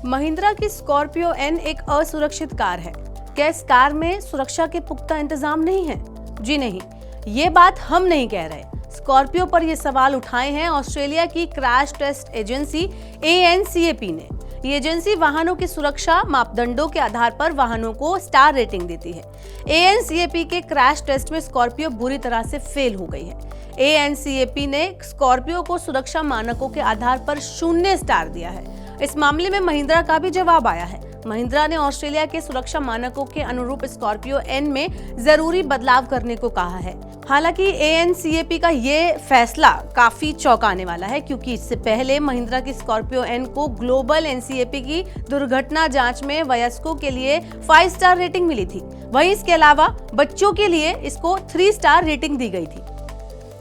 महिंद्रा की Scorpio N एक असुरक्षित कार है। क्या इस कार में सुरक्षा के पुख्ता इंतजाम नहीं है? जी नहीं, ये बात हम नहीं कह रहे। स्कॉर्पियो पर ये सवाल उठाए हैं ऑस्ट्रेलिया की क्रैश टेस्ट एजेंसी ANCAP ने। ये एजेंसी वाहनों की सुरक्षा मापदंडों के आधार पर वाहनों को स्टार रेटिंग देती है। ANCAP के क्रैश टेस्ट में स्कॉर्पियो बुरी तरह से फेल हो गई है। ANCAP ने स्कॉर्पियो को सुरक्षा मानकों के आधार पर 0 स्टार दिया है। इस मामले में महिंद्रा का भी जवाब आया है। महिंद्रा ने ऑस्ट्रेलिया के सुरक्षा मानकों के अनुरूप स्कॉर्पियो एन में जरूरी बदलाव करने को कहा है। हालांकि ANCAP का ये फैसला काफी चौंकाने वाला है, क्योंकि इससे पहले महिंद्रा की स्कॉर्पियो एन को ग्लोबल NCAP की दुर्घटना जांच में वयस्कों के लिए 5 स्टार रेटिंग मिली थी। वहीं इसके अलावा बच्चों के लिए इसको 3 स्टार रेटिंग दी गई थी।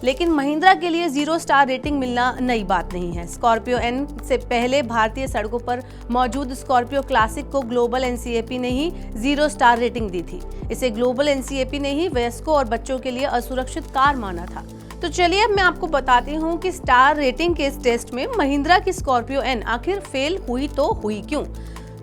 लेकिन महिंद्रा के लिए 0 स्टार रेटिंग मिलना नई बात नहीं है। स्कॉर्पियो एन से पहले भारतीय सड़कों पर मौजूद स्कॉर्पियो क्लासिक को ग्लोबल NCAP ने ही 0 स्टार रेटिंग दी थी। इसे ग्लोबल NCAP ने ही वयस्कों और बच्चों के लिए असुरक्षित कार माना था। तो चलिए अब मैं आपको बताती हूँ कि स्टार रेटिंग के इस टेस्ट में महिंद्रा की स्कॉर्पियो एन आखिर फेल हुई तो हुई क्यों।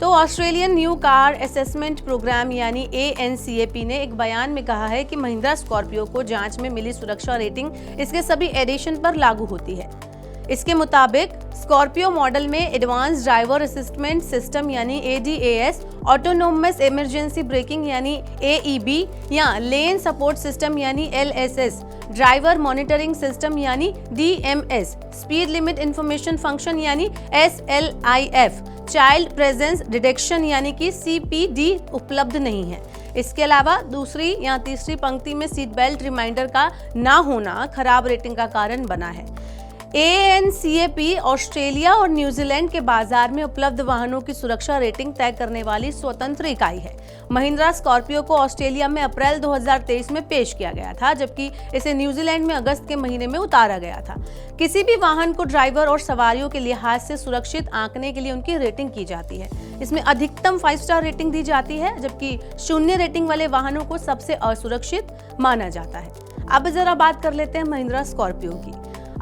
तो Australian new car assessment program यानी ANCAP ने एक बयान में कहा है कि महिंद्रा स्कॉर्पियो को जांच में मिली सुरक्षा रेटिंग इसके सभी एडिशन पर लागू होती है। इसके मुताबिक स्कॉर्पियो मॉडल में एडवांस ड्राइवर असिस्टमेंट सिस्टम यानी ADAS, ऑटोनोमस इमरजेंसी ब्रेकिंग यानी AEB या लेन सपोर्ट सिस्टम यानी LSS, ड्राइवर मॉनिटरिंग सिस्टम यानी DMS, speed limit information function यानी SLIF, चाइल्ड प्रेजेंस डिटेक्शन यानी कि CPD उपलब्ध नहीं है। इसके अलावा दूसरी या तीसरी पंक्ति में सीट बेल्ट रिमाइंडर का ना होना खराब रेटिंग का कारण बना है। ANCAP ऑस्ट्रेलिया और न्यूजीलैंड के बाजार में उपलब्ध वाहनों की सुरक्षा रेटिंग तय करने वाली स्वतंत्र इकाई है। महिंद्रा स्कॉर्पियो को ऑस्ट्रेलिया में अप्रैल 2023 में पेश किया गया था, जबकि इसे न्यूजीलैंड में अगस्त के महीने में उतारा गया था। किसी भी वाहन को ड्राइवर और सवारियों के लिहाज से सुरक्षित आंकने के लिए उनकी रेटिंग की जाती है। इसमें अधिकतम 5 स्टार रेटिंग दी जाती है, जबकि 0 रेटिंग वाले वाहनों को सबसे असुरक्षित माना जाता है। अब जरा बात कर लेते हैं महिंद्रा स्कॉर्पियो की।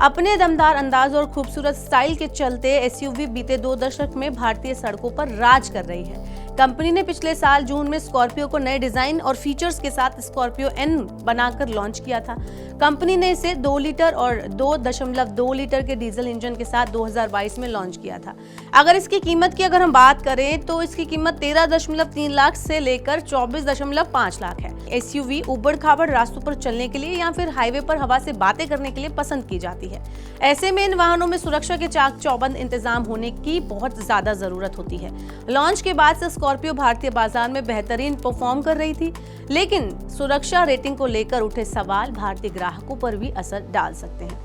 अपने दमदार अंदाज और खूबसूरत स्टाइल के चलते SUV बीते 2 दशक में भारतीय सड़कों पर राज कर रही है। कंपनी ने पिछले साल जून में स्कॉर्पियो को नए डिजाइन और फीचर्स के साथ स्कॉर्पियो एन बनाकर लॉन्च किया था। कंपनी ने इसे 2 लीटर और 2.2 लीटर के डीजल इंजन के साथ 2022 में लॉन्च किया था। अगर इसकी कीमत की हम बात करें तो इसकी कीमत 13.3 लाख से लेकर 24.5 लाख है। SUV उबड़-खाबड़ रास्तों पर चलने के लिए या फिर हाईवे पर हवा से बातें करने के लिए पसंद की जाती है। ऐसे में इन वाहनों में सुरक्षा के चाक चौबंद इंतजाम होने की बहुत ज्यादा जरूरत होती है। लॉन्च के बाद से स्कॉर्पियो भारतीय बाजार में बेहतरीन परफॉर्म कर रही थी, लेकिन सुरक्षा रेटिंग को लेकर उठे सवाल भारतीय ग्राहकों पर भी असर डाल सकते हैं।